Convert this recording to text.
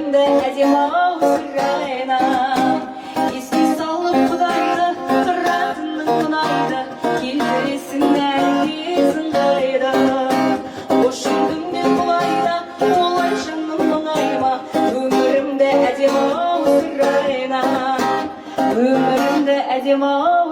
Ömrümde әдемі-ау сұрайна, еске салып Құдайды, тұратынның мұнайды, келтіресің әліңесің қайда. Бошын күннен бұлайда, олай жаным мұңайма, ömrümde әдемі-ау сұрайна, ömrümde әдемі-ау